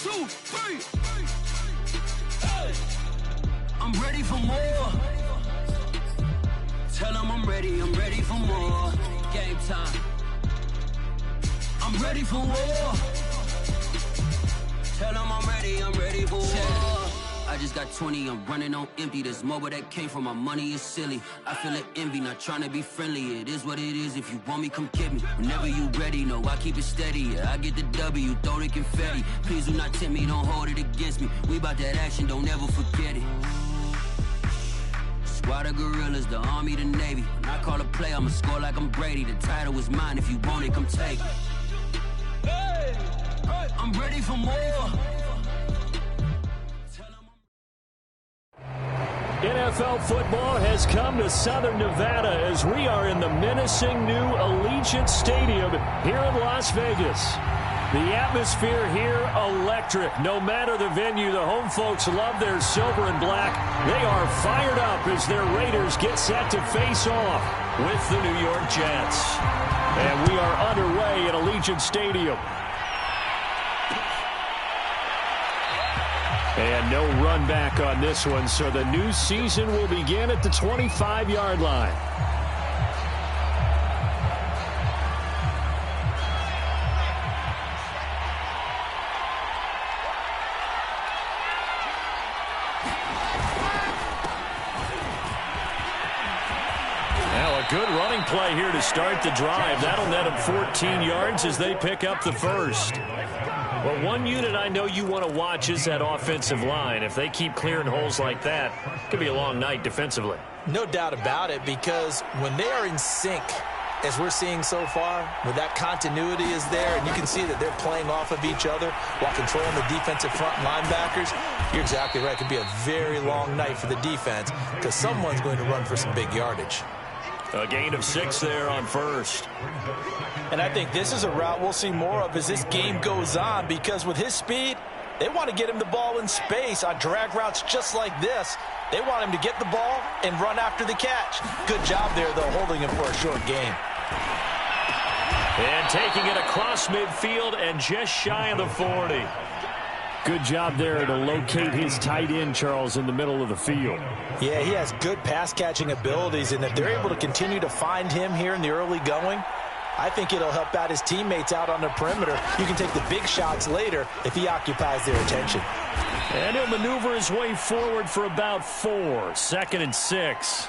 2, 3. Hey. I'm ready for more. Tell them I'm ready for more. Game time. I'm ready for war. Tell them I'm ready for war. I just got 20, I'm running on empty. This mobile that came from my money is silly. I feel it envy, not trying to be friendly. It is what it is, if you want me, come get me. Whenever you ready, no, I keep it steady. Yeah, I get the W, throw the confetti. Please do not tempt me, don't hold it against me. We bout that action, don't ever forget it. Squad of gorillas, the army, the navy. When I call a play, I'ma score like I'm Brady. The title is mine, if you want it, come take it. Hey, I'm ready for more. NFL football has come to Southern Nevada as we are in the menacing new Allegiant Stadium here in Las Vegas. The atmosphere here electric. No matter the venue, the home folks love their silver and black. They are fired up as their Raiders get set to face off with the New York Jets. And we are underway at Allegiant Stadium. And no run back on this one, so the new season will begin at the 25-yard line. Now a good running play here to start the drive. That'll net them 14 yards as they pick up the first. Well, one unit I know you want to watch is that offensive line. If they keep clearing holes like that, it could be a long night defensively. No doubt about it, because when they are in sync, as we're seeing so far, where that continuity is there, and you can see that they're playing off of each other while controlling the defensive front linebackers, you're exactly right. It could be a very long night for the defense because someone's going to run for some big yardage. A gain of 6 there on first. And I think this is a route we'll see more of as this game goes on, because with his speed, they want to get him the ball in space on drag routes just like this. They want him to get the ball and run after the catch. Good job there, though, holding him for a short gain. And taking it across midfield and just shy of the 40. Good job there to locate his tight end, Charles, in the middle of the field. Yeah, he has good pass-catching abilities, and if they're able to continue to find him here in the early going, I think it'll help out his teammates out on the perimeter. You can take the big shots later if he occupies their attention. And he'll maneuver his way forward for about 4. 2nd and 6.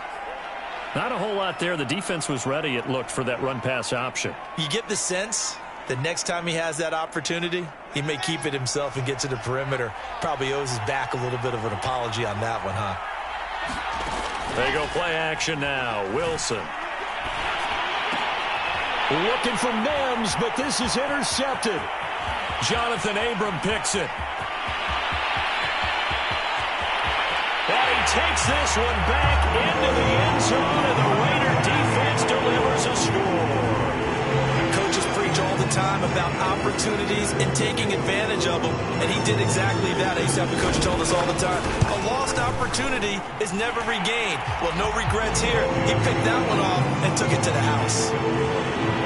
Not a whole lot there. The defense was ready, it looked, for that run-pass option. You get the sense the next time he has that opportunity, he may keep it himself and get to the perimeter. Probably owes his back a little bit of an apology on that one, huh? They go play action now. Wilson. Looking for Mims, but this is intercepted. Jonathan Abram picks it. And he takes this one back into the end zone, and the Raider defense delivers a score. Coaches preach all the time about opportunities and taking advantage of them, and he did exactly that. I used to have a coach told us all the time, a lost opportunity is never regained. Well, no regrets here. He picked that one off and took it to the house.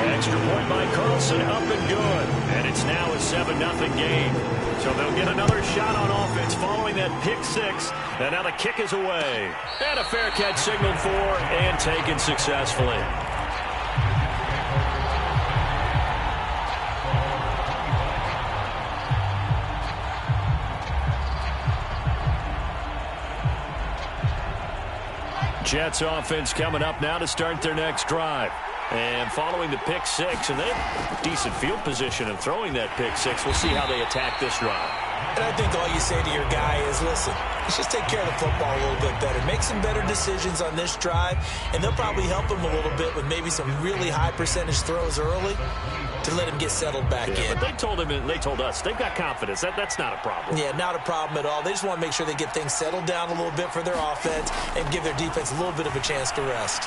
Extra point by Carlson, up and good. And it's now a 7-0 game. So they'll get another shot on offense following that pick 6. And now the kick is away. And a fair catch signaled for and taken successfully. Jets offense coming up now to start their next drive. And following the pick 6, and they have decent field position of throwing that pick 6. We'll see how they attack this drive. And I think all you say to your guy is, listen, let's just take care of the football a little bit better. Make some better decisions on this drive, and they'll probably help him a little bit with maybe some really high percentage throws early to let him get settled back in. But they told him, and they told us, they've got confidence. That's not a problem. Yeah, not a problem at all. They just want to make sure they get things settled down a little bit for their offense and give their defense a little bit of a chance to rest.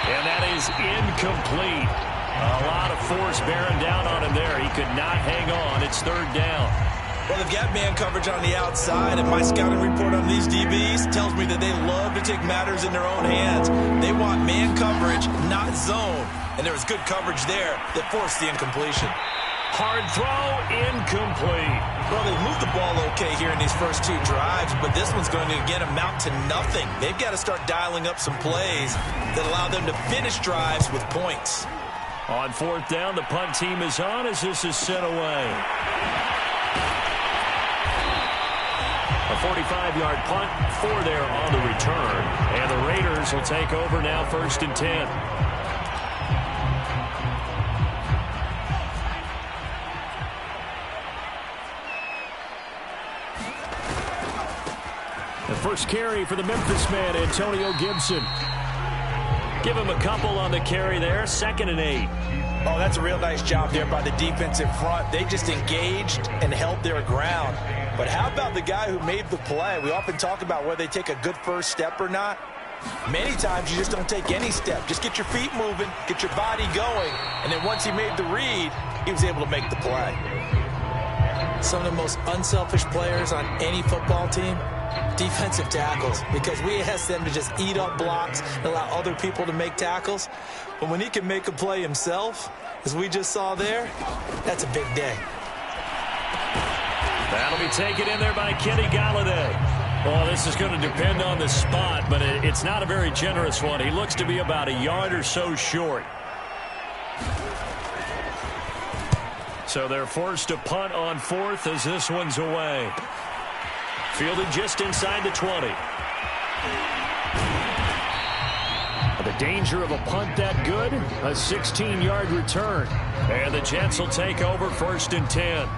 And that is incomplete. A lot of force bearing down on him there. He could not hang on. It's 3rd down. Well, they've got man coverage on the outside, and my scouting report on these DBs tells me that they love to take matters in their own hands. They want man coverage, not zone. And there was good coverage there that forced the incompletion. Hard throw, incomplete. Well, they moved the ball okay here in these first two drives, but this one's going to, again, amount to nothing. They've got to start dialing up some plays that allow them to finish drives with points. On fourth down, the punt team is on as this is sent away. A 45-yard punt, 4 there on the return. And the Raiders will take over now, 1st and 10. The first carry for the Memphis man, Antonio Gibson. Give him a couple on the carry there, 2nd and 8. Oh, that's a real nice job there by the defensive front. They just engaged and held their ground. But how about the guy who made the play? We often talk about whether they take a good first step or not. Many times you just don't take any step. Just get your feet moving, get your body going, and then once he made the read, he was able to make the play. Some of the most unselfish players on any football team, defensive tackles, because we ask them to just eat up blocks and allow other people to make tackles. But when he can make a play himself, as we just saw there, that's a big day. That'll be taken in there by Kenny Galladay. Well, this is going to depend on the spot, but it's not a very generous one. He looks to be about a yard or so short. So they're forced to punt on 4th as this one's away. Fielded just inside the 20. The danger of a punt that good, a 16-yard return. And the Jets will take over 1st and 10.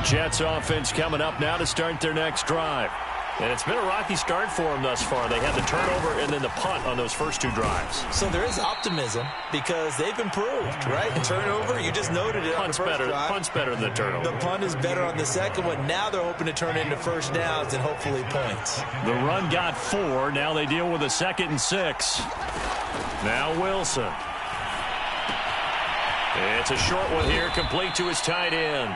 Jets offense coming up now to start their next drive. And it's been a rocky start for them thus far. They had the turnover and then the punt on those first 2 drives. So there is optimism because they've improved, right? The turnover, you just noted it on the first drive. Punt's better than the turnover. The punt is better on the second one. Now they're hoping to turn it into first downs and hopefully points. The run got 4. Now they deal with a 2nd and 6. Now Wilson. It's a short one here, complete to his tight end.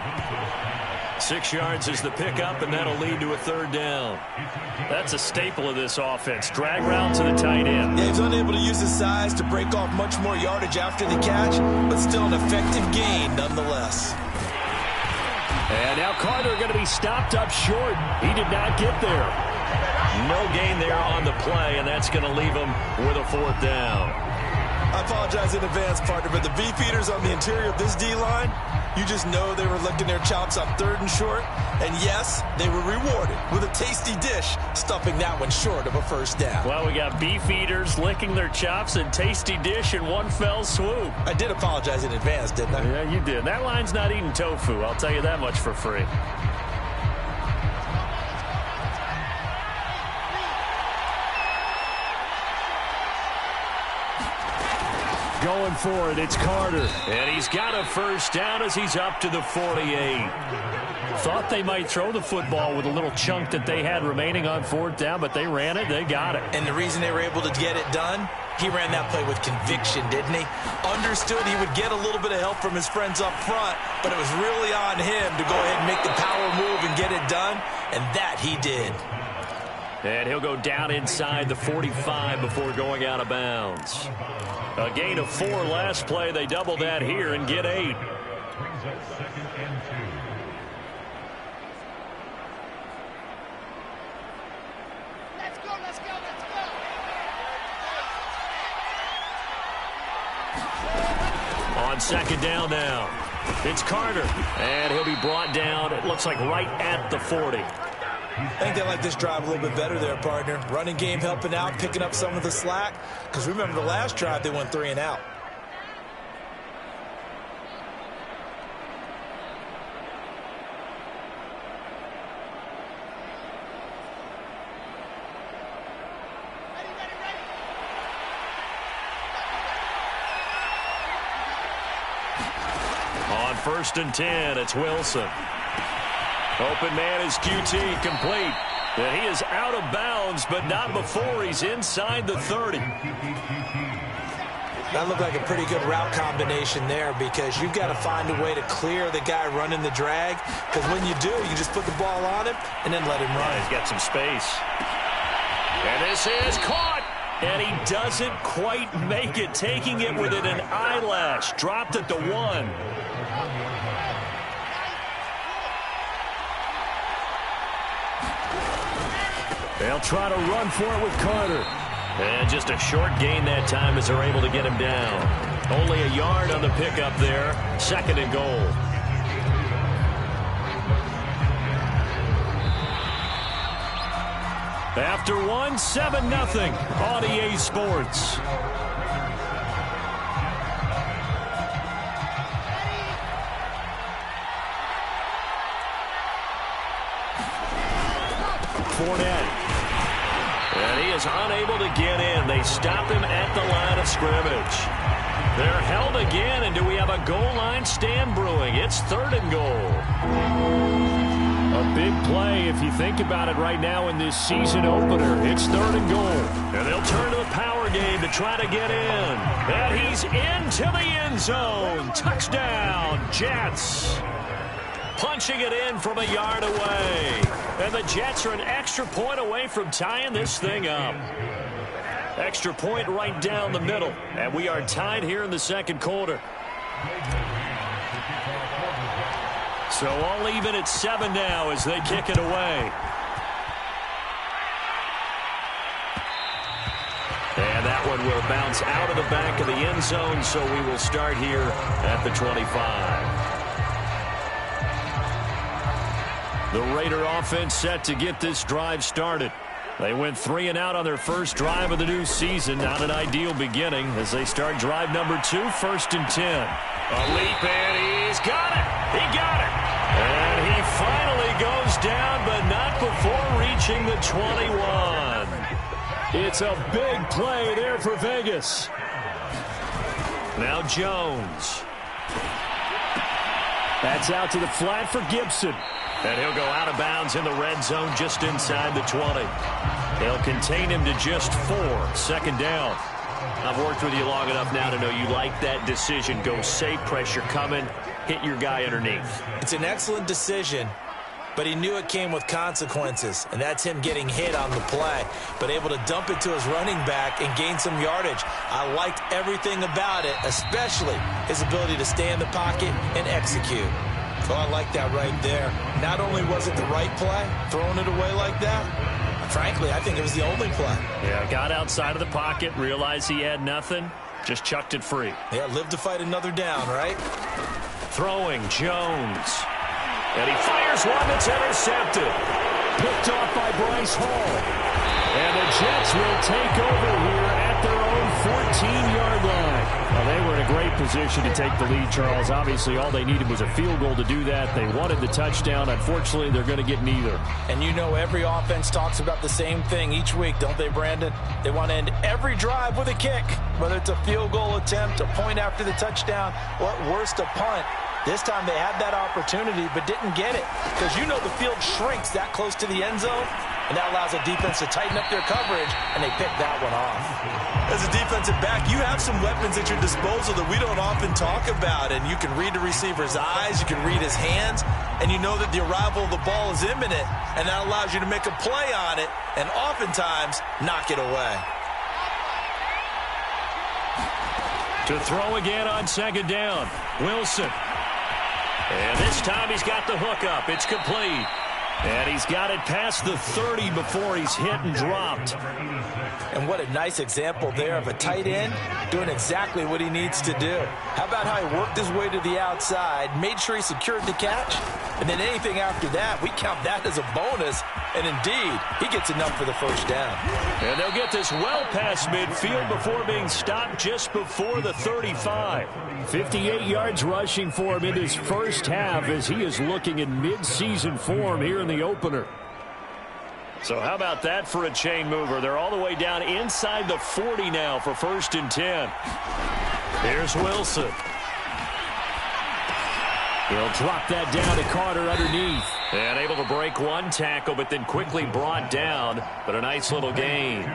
6 yards is the pickup, and that'll lead to a 3rd down. That's a staple of this offense. Drag route to the tight end. Yeah, he's unable to use his size to break off much more yardage after the catch, but still an effective gain nonetheless. And now Carter going to be stopped up short. He did not get there. No gain there on the play, and that's going to leave him with a 4th down. I apologize in advance, partner, but the beefeaters on the interior of this D-line, you just know they were licking their chops on 3rd and short. And yes, they were rewarded with a tasty dish, stuffing that one short of a 1st down. Well, we got beef eaters licking their chops and tasty dish in one fell swoop. I did apologize in advance, didn't I? Yeah, you did. That line's not eating tofu. I'll tell you that much for free. Going for it, it's Carter. And he's got a 1st down as he's up to the 48. Thought they might throw the football with a little chunk that they had remaining on 4th down, but they ran it, they got it. And the reason they were able to get it done, he ran that play with conviction, didn't he? Understood he would get a little bit of help from his friends up front, but it was really on him to go ahead and make the power move and get it done, and that he did. And he'll go down inside the 45 before going out of bounds. A gain of 4 last play. They double that here and get 8. Let's go, let's go, let's go. On 2nd down now. It's Carter. And he'll be brought down, it looks like right at the 40. I think they like this drive a little bit better there, partner. Running game helping out, picking up some of the slack. Because remember, the last drive, they went 3 and out. Ready, ready, ready. On 1st and 10, it's Wilson. Open man is QT, complete. And he is out of bounds, but not before he's inside the 30. That looked like a pretty good route combination there because you've got to find a way to clear the guy running the drag. Because when you do, you just put the ball on him and then let him run. He's got some space. And this is caught. And he doesn't quite make it, taking it within an eyelash. Dropped it to 1. They'll try to run for it with Carter. And just a short gain that time as they're able to get him down. Only a yard on the pickup there. 2nd and goal. After 1, 7-0 on EA Sports. Fournette. And he is unable to get in. They stop him at the line of scrimmage. They're held again, and do we have a goal line stand brewing? It's 3rd and goal. A big play if you think about it right now in this season opener. It's 3rd and goal. And they'll turn to the power game to try to get in. And he's into the end zone. Touchdown, Jets. Punching it in from a yard away. And the Jets are an extra point away from tying this thing up. Extra point right down the middle. And we are tied here in the 2nd quarter. So all even at 7 now as they kick it away. And that one will bounce out of the back of the end zone, so we will start here at the 25. The Raider offense set to get this drive started. They went 3 and out on their first drive of the new season. Not an ideal beginning as they start drive number 2, 1st and 10. A leap, and he's got it. He got it. And he finally goes down, but not before reaching the 21. It's a big play there for Vegas. Now Jones. That's out to the flat for Gibson. And he'll go out of bounds in the red zone just inside the 20. They'll contain him to just 4. 2nd down. I've worked with you long enough now to know you like that decision. Go safe, pressure coming, hit your guy underneath. It's an excellent decision, but he knew it came with consequences, and that's him getting hit on the play, but able to dump it to his running back and gain some yardage. I liked everything about it, especially his ability to stay in the pocket and execute. Oh, I like that right there. Not only was it the right play, throwing it away like that, frankly, I think it was the only play. Yeah, got outside of the pocket, realized he had nothing, just chucked it free. Yeah, live to fight another down, right? Throwing, Jones. And he fires one that's intercepted. Picked off by Bryce Hall. And the Jets will take over here at their own 14-yard line. Well, they were in a great position to take the lead, Charles. Obviously, all they needed was a field goal to do that. They wanted the touchdown. Unfortunately, they're going to get neither. And you know every offense talks about the same thing each week, don't they, Brandon? They want to end every drive with a kick, whether it's a field goal attempt, a point after the touchdown, or at worst, a punt. This time they had that opportunity but didn't get it because you know the field shrinks that close to the end zone, and that allows a defense to tighten up their coverage, and they pick that one off. As a defensive back, you have some weapons at your disposal that we don't often talk about, and you can read the receiver's eyes, you can read his hands, and you know that the arrival of the ball is imminent, and that allows you to make a play on it and oftentimes knock it away. To throw again on 2nd down, Wilson. And this time he's got the hook up. It's complete. And he's got it past the 30 before he's hit and dropped. And what a nice example there of a tight end doing exactly what he needs to do. How about how he worked his way to the outside, made sure he secured the catch, and then anything after that, we count that as a bonus. And indeed, he gets enough for the first down. And they'll get this well past midfield before being stopped just before the 35. 58 yards rushing for him in his first half as he is looking in mid-season form here in the opener. So how about that for a chain mover? They're all the way down inside the 40 now for 1st and 10. Here's Wilson. He'll drop that down to Carter underneath. And able to break one tackle, but then quickly brought down. But a nice little gain.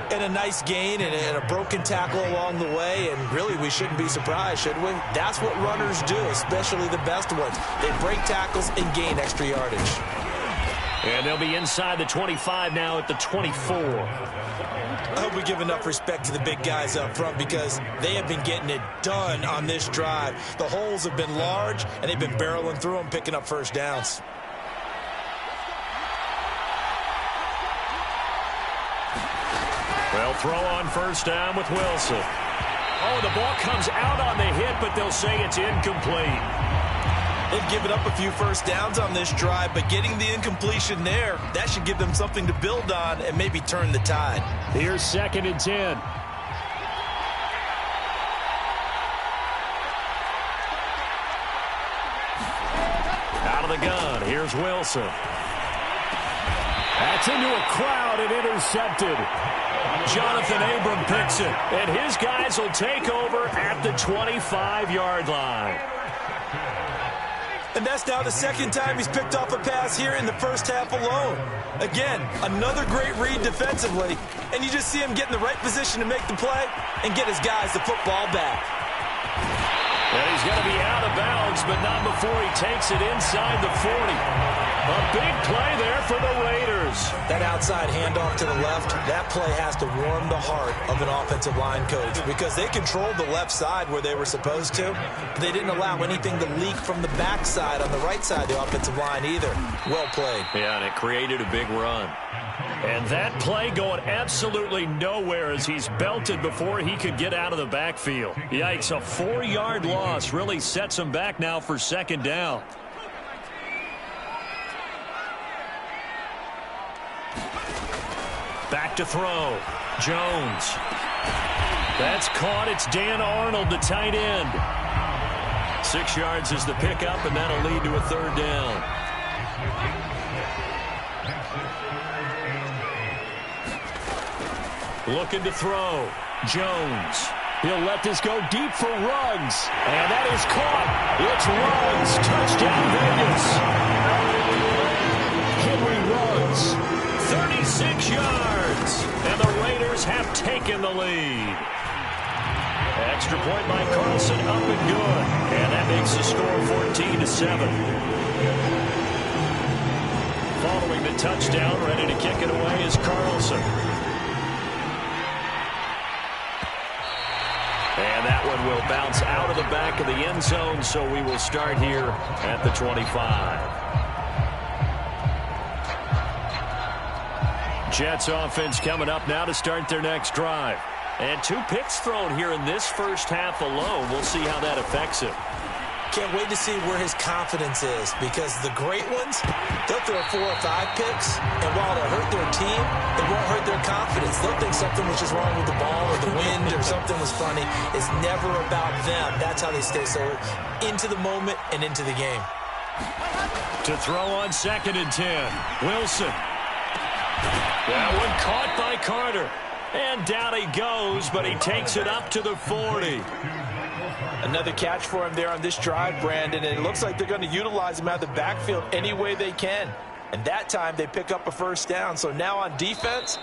And a nice gain and a broken tackle along the way. And really, we shouldn't be surprised, should we? That's what runners do, especially the best ones. They break tackles and gain extra yardage. And they'll be inside the 25 now at the 24. I hope we give enough respect to the big guys up front because they have been getting it done on this drive. The holes have been large, and they've been barreling through them, picking up first downs. Well, throw on first down with Wilson. Oh, the ball comes out on the hit, but they'll say it's incomplete. They've given up a few first downs on this drive, but getting the incompletion there, that should give them something to build on and maybe turn the tide. Here's 2nd and 10. Out of the gun, here's Wilson. That's into a crowd and intercepted. Jonathan Abram picks it, and his guys will take over at the 25-yard line. And that's now the 2nd time he's picked off a pass here in the first half alone. Again, another great read defensively, and you just see him get in the right position to make the play and get his guys the football back. And he's going to be out of bounds, but not before he takes it inside the 40. A big play there for the Raiders. That outside handoff to the left, that play has to warm the heart of an offensive line coach because they controlled the left side where they were supposed to. They didn't allow anything to leak from the backside on the right side of the offensive line either. Well played. Yeah, and it created a big run. And that play going absolutely nowhere as he's belted before he could get out of the backfield. Yikes, a 4-yard loss really sets him back now for 2nd down. Back to throw. Jones. That's caught. It's Dan Arnold, the tight end. 6 yards is the pickup, and that'll lead to a 3rd down. Looking to throw. Jones. He'll let this go deep for Ruggs. And that is caught. It's Ruggs. Touchdown, Vegas. Henry Ruggs. 36 yards. And the Raiders have taken the lead. Extra point by Carlson, up and good. And that makes the score 14-7. Following the touchdown, ready to kick it away is Carlson. And that one will bounce out of the back of the end zone, so we will start here at the 25. Jets offense coming up now to start their next drive. And 2 picks thrown here in this first half alone. We'll see how that affects him. Can't wait to see where his confidence is because the great ones, they'll throw 4 or 5 picks, and while it'll hurt their team, it won't hurt their confidence. They'll think something was just wrong with the ball or the wind or something was funny. It's never about them. That's how they stay so into the moment and into the game. To throw on 2nd and 10. Wilson. That one caught by Carter. And down he goes, but he takes it up to the 40. Another catch for him there on this drive, Brandon, and it looks like they're going to utilize him out of the backfield any way they can. And that time they pick up a first down. So now on defense,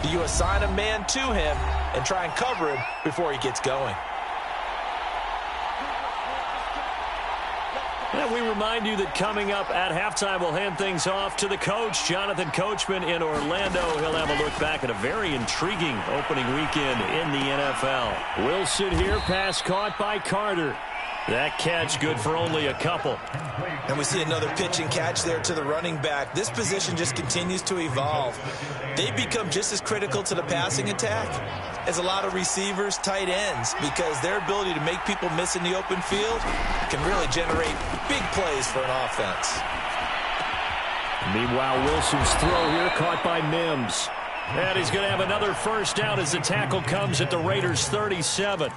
do you assign a man to him and try and cover him before he gets going? And we remind you that coming up at halftime, we'll hand things off to the coach, Jonathan Coachman in Orlando. He'll have a look back at a very intriguing opening weekend in the NFL. Wilson here, pass caught by Carter. That catch good for only a couple. And we see another pitch and catch there to the running back. This position just continues to evolve. They become just as critical to the passing attack as a lot of receivers, tight ends, because their ability to make people miss in the open field can really generate big plays for an offense. Meanwhile, Wilson's throw here caught by Mims. And he's going to have another first down as the tackle comes at the Raiders' 37.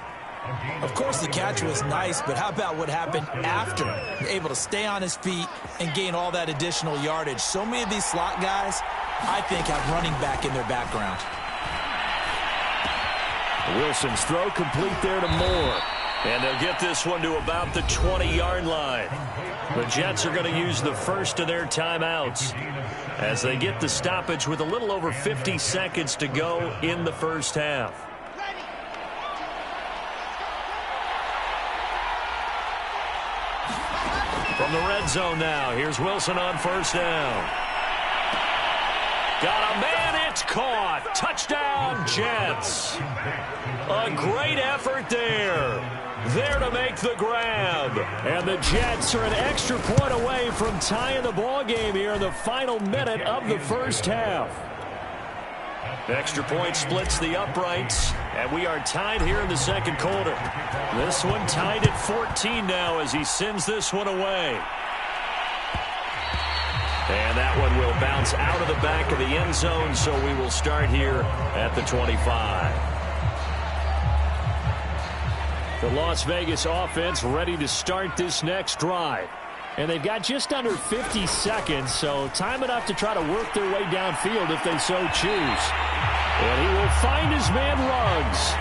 Of course, the catch was nice, but how about what happened after? Able to stay on his feet and gain all that additional yardage. So many of these slot guys, I think, have running back in their background. Wilson's throw complete there to Moore. And they'll get this one to about the 20-yard line. The Jets are going to use the first of their timeouts as they get the stoppage with a little over 50 seconds to go in the first half. From the red zone now, here's Wilson on first down. Got a man, it's caught. Touchdown, Jets. A great effort there. There to make the grab. And the Jets are an extra point away from tying the ball game here in the final minute of the first half. Extra point splits the uprights, and we are tied here in the second quarter. This one tied at 14 now as he sends this one away. And that one will bounce out of the back of the end zone, so we will start here at the 25. The Las Vegas offense ready to start this next drive. And they've got just under 50 seconds, so time enough to try to work their way downfield if they so choose. And he will find his man Ruggs.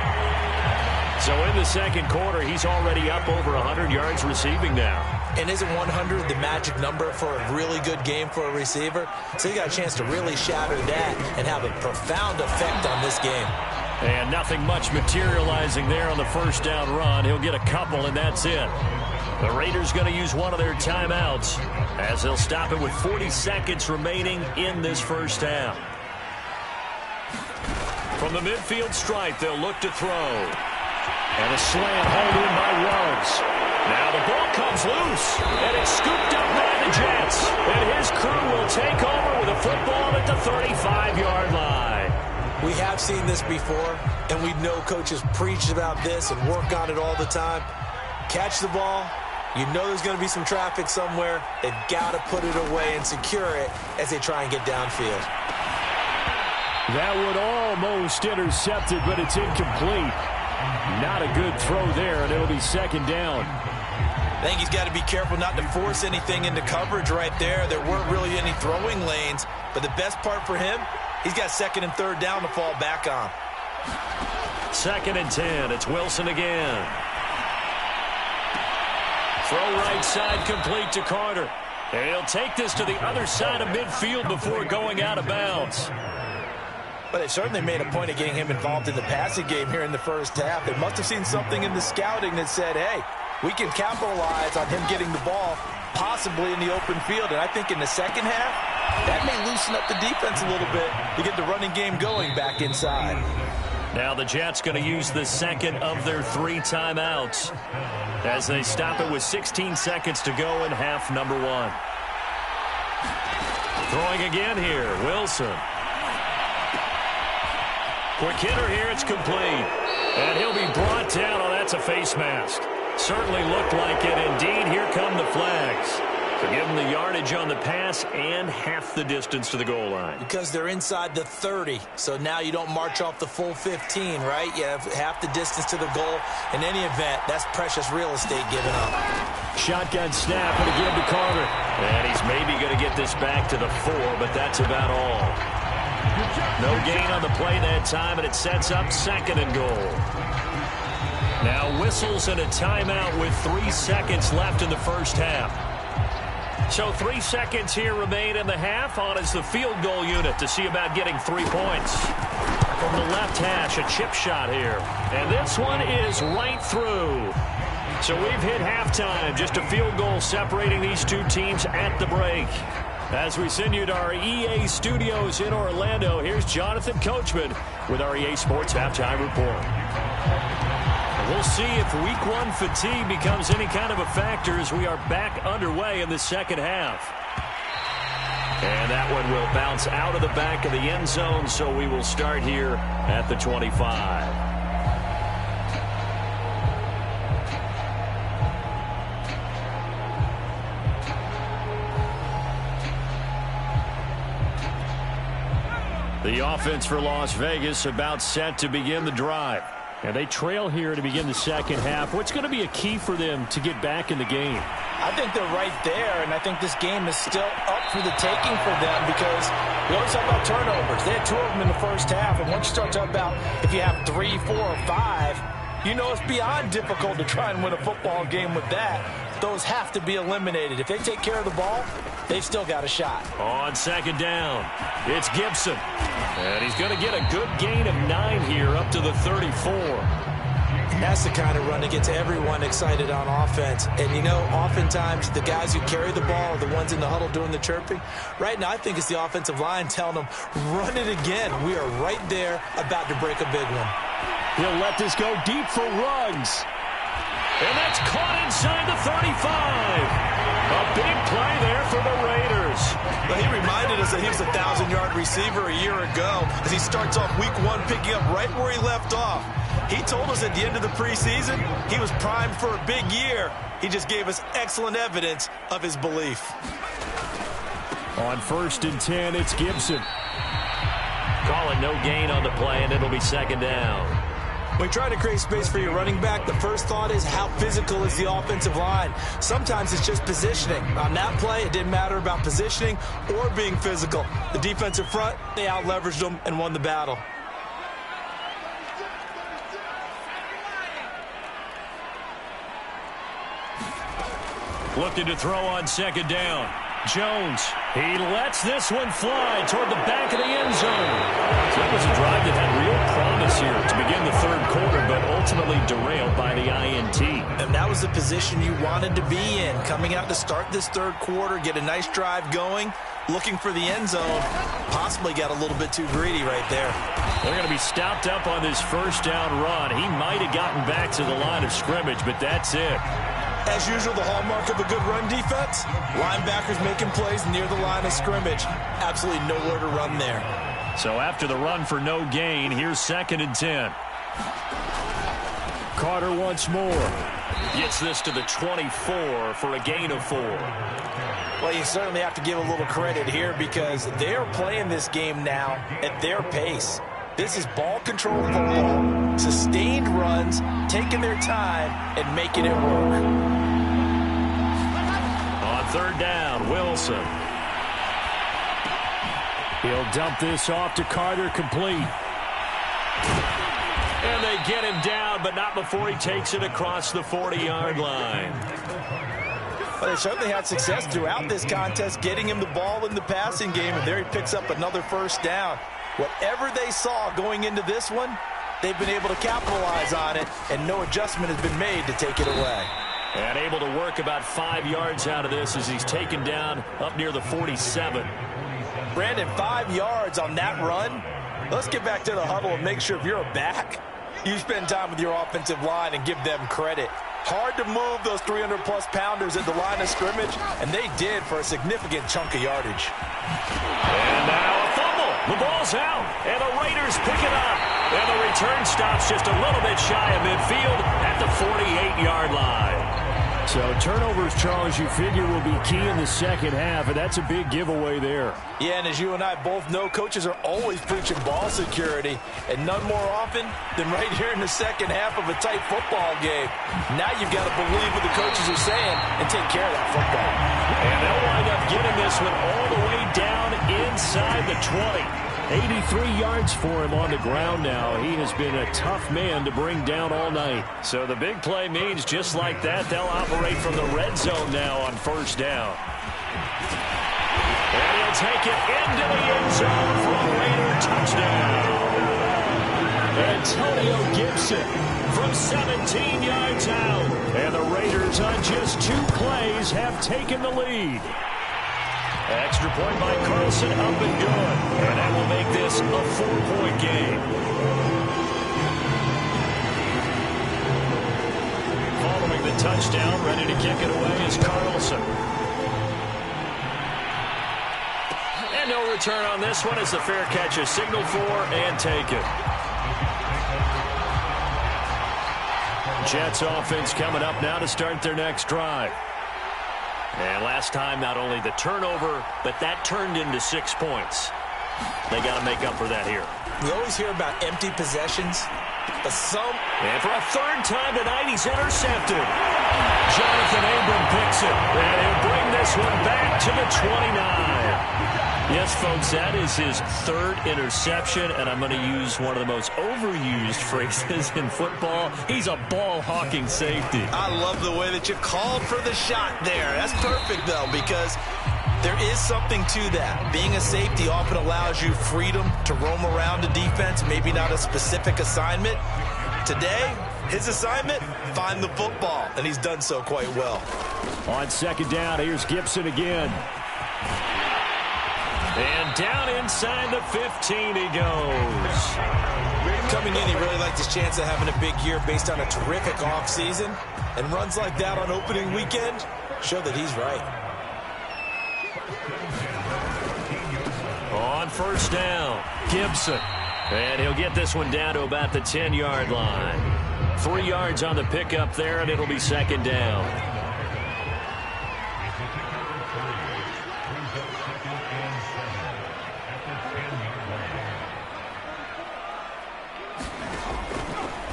So in the second quarter, he's already up over 100 yards receiving now. And isn't 100 the magic number for a really good game for a receiver? So you got a chance to really shatter that and have a profound effect on this game. And nothing much materializing there on the first down run. He'll get a couple, and that's it. The Raiders going to use one of their timeouts as they'll stop it with 40 seconds remaining in this first half. From the midfield stripe, they'll look to throw. And a slant held in by Ruggs. Now the ball comes loose, and it's scooped up by the Jets. And his crew will take over with a football at the 35-yard line. We have seen this before, and we know coaches preach about this and work on it all the time. Catch the ball. You know there's going to be some traffic somewhere. They've got to put it away and secure it as they try and get downfield. That would almost intercept it, but it's incomplete. Not a good throw there, and it'll be second down. I think he's got to be careful not to force anything into coverage right there. There weren't really any throwing lanes, but the best part for him, he's got second and third down to fall back on. Second and 10. It's Wilson again. Throw right side complete to Carter. And he'll take this to the other side of midfield before going out of bounds. But they certainly made a point of getting him involved in the passing game here in the first half. They must have seen something in the scouting that said, hey, we can capitalize on him getting the ball possibly in the open field. And I think in the second half, that may loosen up the defense a little bit to get the running game going back inside. Now the Jets going to use the second of their 3 timeouts as they stop it with 16 seconds to go in half number 1. Throwing again here, Wilson. Quick hitter here, it's complete. And he'll be brought down. Oh, that's a face mask. Certainly looked like it. Indeed, here come the flags. So give them the yardage on the pass and half the distance to the goal line. Because they're inside the 30, so now you don't march off the full 15, right? You have half the distance to the goal. In any event, that's precious real estate given up. Shotgun snap and again to Carter. And he's maybe going to get this back to the 4, but that's about all. No gain on the play that time, and it sets up second and goal. Now whistles and a timeout with 3 seconds left in the first half. So 3 seconds here remain in the half. On is the field goal unit to see about getting 3 points. From the left hash, a chip shot here. And this one is right through. So we've hit halftime. Just a field goal separating these two teams at the break. As we send you to our EA studios in Orlando, here's Jonathan Coachman with our EA Sports Halftime Report. We'll see if Week 1 fatigue becomes any kind of a factor as we are back underway in the second half. And that one will bounce out of the back of the end zone, so we will start here at the 25. The offense for Las Vegas about set to begin the drive. And they trail here to begin the second half. What's going to be a key for them to get back in the game? I think they're right there, and I think this game is still up for the taking for them because we always talk about turnovers. They had 2 of them in the first half, and once you start talking about if you have 3, 4, or 5, you know it's beyond difficult to try and win a football game with that. Those have to be eliminated. If they take care of the ball, they've still got a shot. On second down, it's Gibson. And he's going to get a good gain of 9 here up to the 34. That's the kind of run that gets everyone excited on offense. And, you know, oftentimes the guys who carry the ball are the ones in the huddle doing the chirping. Right now, I think it's the offensive line telling them, run it again. We are right there about to break a big one. He'll let this go deep for Ruggs. And that's caught inside the 35. A big play there for the Raiders. Well, he reminded us that he was a 1,000-yard receiver a year ago as he starts off week 1 picking up right where he left off. He told us at the end of the preseason he was primed for a big year. He just gave us excellent evidence of his belief. On 1st and 10, it's Gibson. Call it no gain on the play, and it'll be 2nd down. When trying to create space for your running back, the first thought is how physical is the offensive line. Sometimes it's just positioning. On that play, it didn't matter about positioning or being physical. The defensive front, they out-leveraged them and won the battle. Looking to throw on 2nd down. Jones, he lets this one fly toward the back of the end zone. So that was a drive that had real promise here to begin the 3rd quarter, but ultimately derailed by the INT. And that was the position you wanted to be in, coming out to start this 3rd quarter, get a nice drive going, looking for the end zone. Possibly got a little bit too greedy right there. They're going to be stopped up on this 1st down run. He might have gotten back to the line of scrimmage, but that's it. As usual, the hallmark of a good run defense, linebackers making plays near the line of scrimmage. Absolutely nowhere to run there. So after the run for no gain, here's 2nd and 10. Carter once more. Gets this to the 24 for a gain of 4. Well, you certainly have to give a little credit here because they're playing this game now at their pace. This is ball control football, sustained runs, taking their time and making it work. On 3rd down, Wilson. He'll dump this off to Carter, complete. And they get him down, but not before he takes it across the 40-yard line. Well, they certainly had success throughout this contest, getting him the ball in the passing game, and there he picks up another 1st down. Whatever they saw going into this one, they've been able to capitalize on it, and no adjustment has been made to take it away. And able to work about 5 yards out of this as he's taken down up near the 47. Brandon, 5 yards on that run. Let's get back to the huddle and make sure if you're a back, you spend time with your offensive line and give them credit. Hard to move those 300-plus pounders at the line of scrimmage, and they did for a significant chunk of yardage. And now a fumble. The ball's out, and the Raiders pick it up. And the return stops just a little bit shy of midfield at the 48-yard line. So turnovers, Charles, you figure will be key in the 2nd half, and that's a big giveaway there. Yeah, and as you and I both know, coaches are always preaching ball security, and none more often than right here in the 2nd half of a tight football game. Now you've got to believe what the coaches are saying and take care of that football. And they'll wind up getting this one all the way down inside the 20. 83 yards for him on the ground now. He has been a tough man to bring down all night. So the big play means just like that, they'll operate from the red zone now on 1st down. And he'll take it into the end zone for a Raider touchdown. Antonio Gibson from 17 yards out. And the Raiders on just 2 plays have taken the lead. Extra point by Carlson, up and good. And that will make this a 4-point game. Following the touchdown, ready to kick it away is Carlson. And no return on this one as the fair catch is signaled for and taken. Jets offense coming up now to start their next drive. And last time, not only the turnover, but that turned into 6 points. They got to make up for that here. We always hear about empty possessions, but some... And for a 3rd time tonight, he's intercepted. Jonathan Abram picks it, and he'll bring this one back to the 29. Yes, folks, that is his 3rd interception, and I'm going to use one of the most overused phrases in football. He's a ball-hawking safety. I love the way that you called for the shot there. That's perfect, though, because there is something to that. Being a safety often allows you freedom to roam around the defense, maybe not a specific assignment. Today, His assignment, find the football, and he's done so quite well. On second down, here's Gibson again. And down inside the 15 he goes. Coming in, he really liked his chance of having a big year based on a terrific offseason. And runs like that on opening weekend show that he's right. On first down, Gibson. And he'll get this one down to about the 10-yard line. 3 yards on the pickup there, and it'll be second down.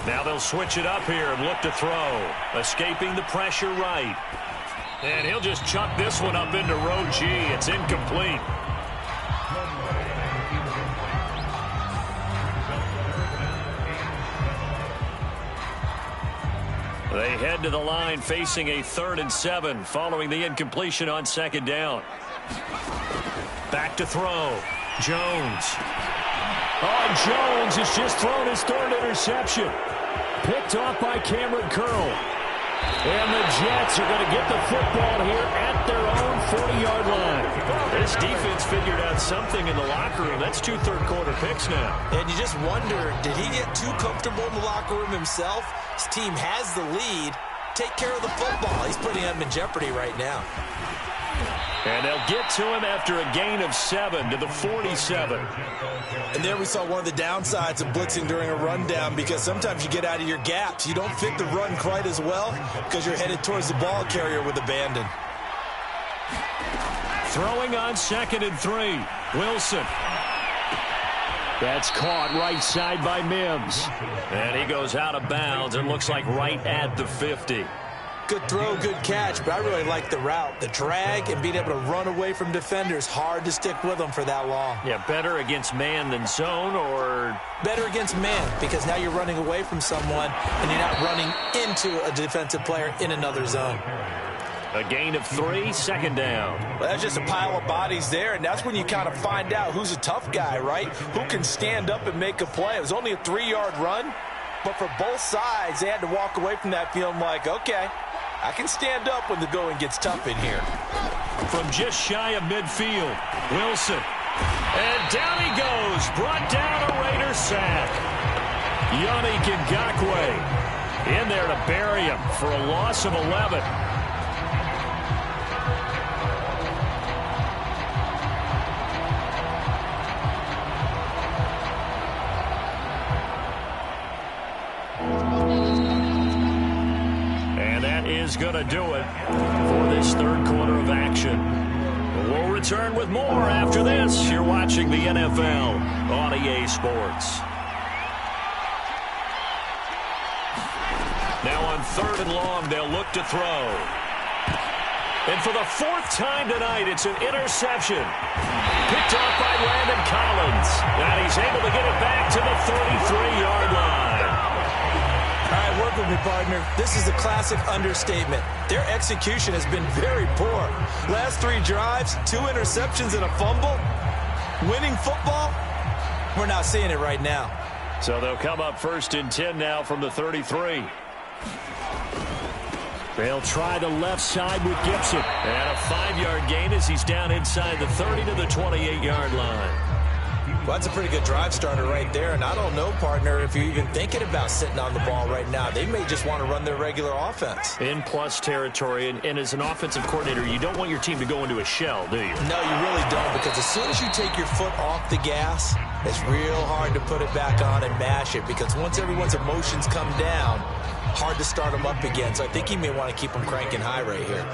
Now they'll switch it up here and look to throw. Escaping the pressure right. And he'll just chuck this one up into row G. It's incomplete. They head to the line facing a 3rd and 7 following the incompletion on second down. Back to throw. Jones. Oh, Jones has just thrown his 3rd interception. Picked off by Cameron Curl. And the Jets are going to get the football here at their own 40-yard line. This defense figured out something in the locker room. That's 2 third-quarter picks now. And you just wonder, did he get too comfortable in the locker room himself? His team has the lead. Take care of the football. He's putting them in jeopardy right now. And they'll get to him after a gain of 7 to the 47. And there we saw one of the downsides of blitzing during a rundown, because sometimes you get out of your gaps. You don't fit the run quite as well because you're headed towards the ball carrier with abandon. Throwing on 2nd and 3. Wilson. That's caught right side by Mims. And he goes out of bounds and looks like right at the 50. Good throw, good catch, but I really like the route. The drag and being able to run away from defenders, hard to stick with them for that long. Yeah, better against man than zone, or? Better against man, because now you're running away from someone and you're not running into a defensive player in another zone. A gain of 3, second down. Well, that's just a pile of bodies there, and that's when you kind of find out who's a tough guy, right? Who can stand up and make a play. It was only a 3-yard run, but for both sides, they had to walk away from that feeling like, okay, I can stand up when the going gets tough in here. From just shy of midfield, Wilson. And down he goes, brought down a Raider sack. Yannick Ngakoue in there to bury him for a loss of 11. Is going to do it for this 3rd quarter of action. We'll return with more after this. You're watching the NFL on EA Sports. Now on 3rd and long, they'll look to throw. And for the 4th time tonight, it's an interception. Picked off by Landon Collins. And he's able to get it back to the 33-yard line. All right, work with me, partner. This is a classic understatement. Their execution has been very poor. Last 3 drives, 2 interceptions and a fumble. Winning football? We're not seeing it right now. So they'll come up 1st and 10 now from the 33. They'll try the left side with Gibson. And a 5-yard gain as he's down inside the 30 to the 28-yard line. Well, that's a pretty good drive starter right there, and I don't know, partner, if you're even thinking about sitting on the ball right now. They may just want to run their regular offense. In plus territory, and as an offensive coordinator, you don't want your team to go into a shell, do you? No, you really don't, because as soon as you take your foot off the gas, it's real hard to put it back on and mash it, because once everyone's emotions come down, hard to start them up again. So I think you may want to keep them cranking high right here.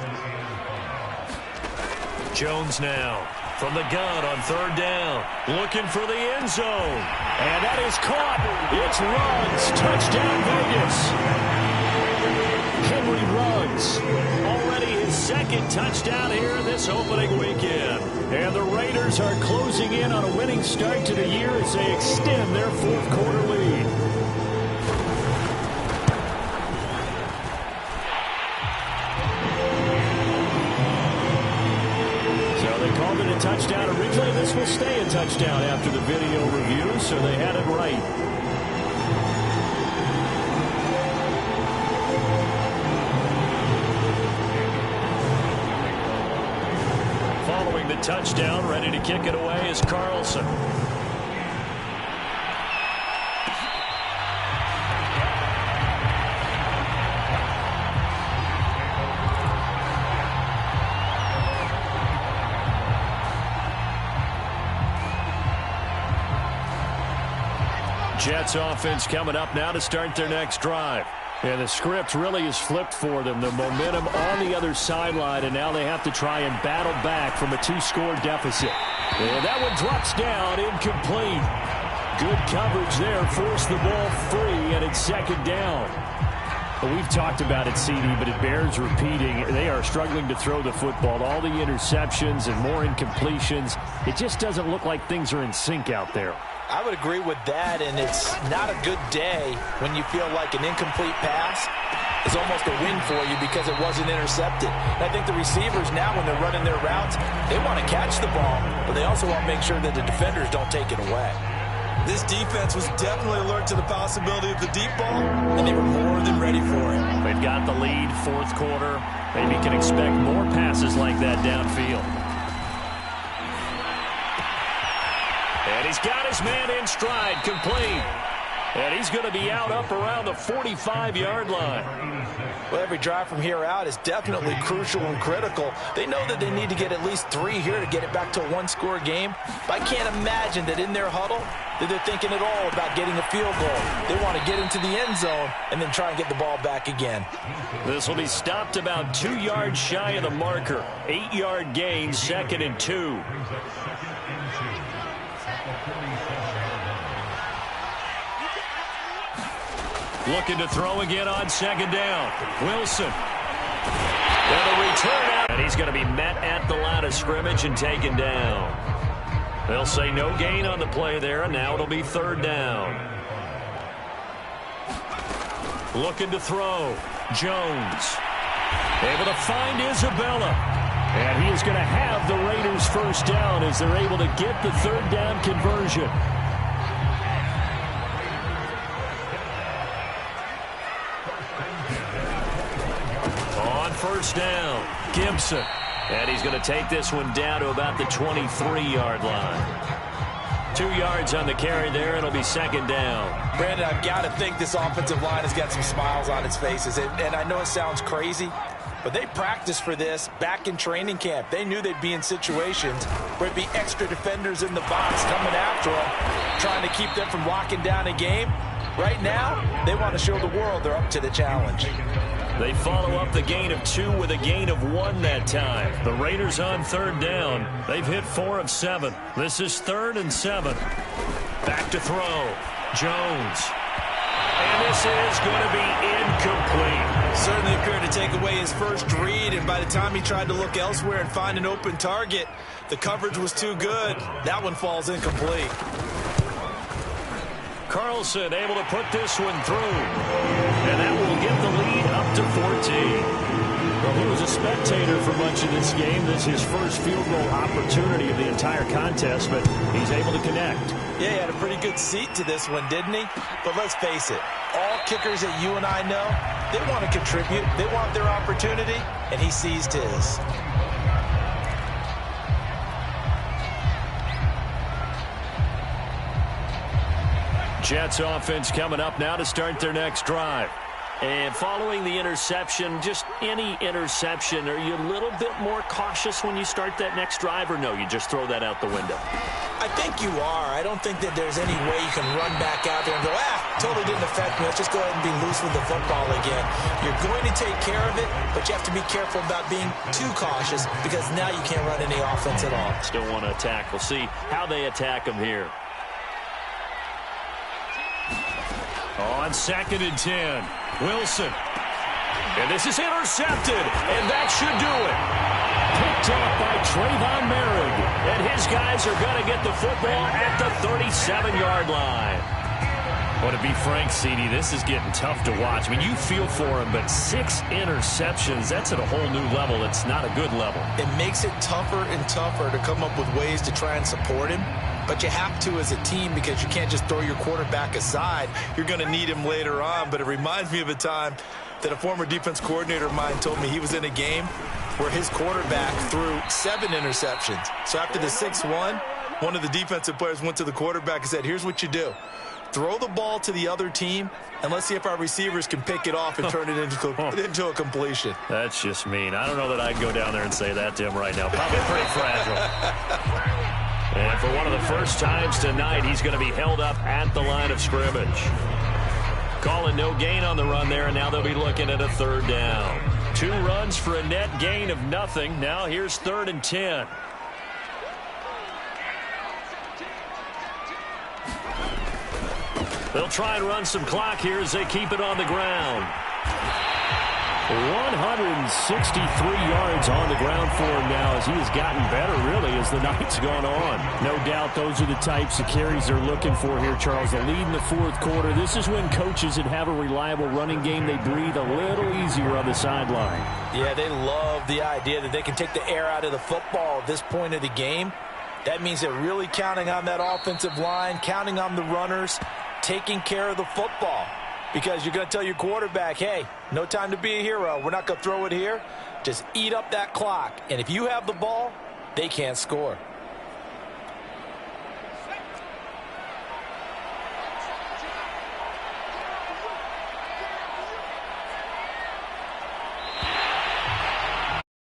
Jones now. From the gun on 3rd down, looking for the end zone. And that is caught. It's Ruggs. Touchdown, Vegas. Henry Ruggs. Already his 2nd touchdown here this opening weekend. And the Raiders are closing in on a winning start to the year as they extend their 4th quarter lead. Called it a touchdown originally. This will stay a touchdown after the video review, so they had it right. scoring the touchdown. Ready to kick it away is Carlson. Jets offense coming up now to start their next drive. And the script really is flipped for them. The momentum on the other sideline, and now they have to try and battle back from a 2-score deficit. And that one drops down, incomplete. Good coverage there, forced the ball free, and it's second down. Well, we've talked about it, CD, but it bears repeating. They are struggling to throw the football. All the interceptions and more incompletions. It just doesn't look like things are in sync out there. I would agree with that, and it's not a good day when you feel like an incomplete pass is almost a win for you because it wasn't intercepted. And I think the receivers now, when they're running their routes, they want to catch the ball, but they also want to make sure that the defenders don't take it away. This defense was definitely alert to the possibility of the deep ball, and they were more than ready for it. They've got the lead, fourth quarter. Maybe can expect more passes like that downfield. And he's got his man in stride, complete. And he's going to be out up around the 45-yard line. Well, every drive from here out is definitely crucial and critical. They know that they need to get at least 3 here to get it back to a one-score game. But I can't imagine that in their huddle that they're thinking at all about getting a field goal. They want to get into the end zone and then try and get the ball back again. This will be stopped about 2 yards shy of the marker. 8-yard gain, 2nd and 2. Looking to throw again on second down. Wilson. And a return out. And he's going to be met at the line of scrimmage and taken down. They'll say no gain on the play there, and now it'll be third down. Looking to throw. Jones. Able to find Isabella. And he is going to have the Raiders first down as they're able to get the third down conversion. First down, Gibson. And he's going to take this one down to about the 23-yard line. 2 yards on the carry there. It'll be second down. Brandon, I've got to think this offensive line has got some smiles on its faces. And I know it sounds crazy, but they practiced for this back in training camp. They knew they'd be in situations where it'd be extra defenders in the box coming after them, trying to keep them from locking down a game. Right now, they want to show the world they're up to the challenge. They follow up the gain of 2 with a gain of 1 that time. The Raiders on third down. They've hit 4 of 7. This is 3rd and 7. Back to throw. Jones. And this is going to be incomplete. Certainly appeared to take away his first read, and by the time he tried to look elsewhere and find an open target, the coverage was too good. That one falls incomplete. Carlson able to put this one through. And that will get the lead up to 14. Well, he was a spectator for much of this game. This is his first field goal opportunity of the entire contest, but he's able to connect. Yeah, he had a pretty good seat to this one, didn't he? But let's face it, all kickers that you and I know, they want to contribute. They want their opportunity, and he seized his. Jets offense coming up now to start their next drive. And following the interception, just any interception, are you a little bit more cautious when you start that next drive, or no, you just throw that out the window? I think you are. I don't think that there's any way you can run back out there and go, totally didn't affect me. Let's just go ahead and be loose with the football again. You're going to take care of it, but you have to be careful about being too cautious because now you can't run any offense at all. Still want to attack. We'll see how they attack them here. On 2nd and 10, Wilson. And this is intercepted, and that should do it. Picked off by Trayvon Merrick, and his guys are going to get the football at the 37-yard line. Well, to be frank, CD, this is getting tough to watch. I mean, you feel for him, but 6 interceptions, that's at a whole new level. It's not a good level. It makes it tougher and tougher to come up with ways to try and support him. But you have to as a team because you can't just throw your quarterback aside. You're going to need him later on. But it reminds me of a time that a former defense coordinator of mine told me he was in a game where his quarterback threw 7 interceptions. So after the 6-1, one of the defensive players went to the quarterback and said, here's what you do. Throw the ball to the other team, and let's see if our receivers can pick it off and turn it into a completion. That's just mean. I don't know that I'd go down there and say that to him right now. Probably pretty fragile. And for one of the first times tonight, he's going to be held up at the line of scrimmage. Calling no gain on the run there, and now they'll be looking at a 3rd down. 2 runs for a net gain of nothing. Now here's 3rd and 10. They'll try and run some clock here as they keep it on the ground. 163 yards on the ground for him now as he has gotten better, really, as the night's gone on. No doubt those are the types of carries they're looking for here, Charles. The lead in the 4th quarter. This is when coaches that have a reliable running game, they breathe a little easier on the sideline. Yeah, they love the idea that they can take the air out of the football at this point of the game. That means they're really counting on that offensive line, counting on the runners, taking care of the football, because you're going to tell your quarterback, hey, no time to be a hero. We're not going to throw it here. Just eat up that clock. And if you have the ball, they can't score.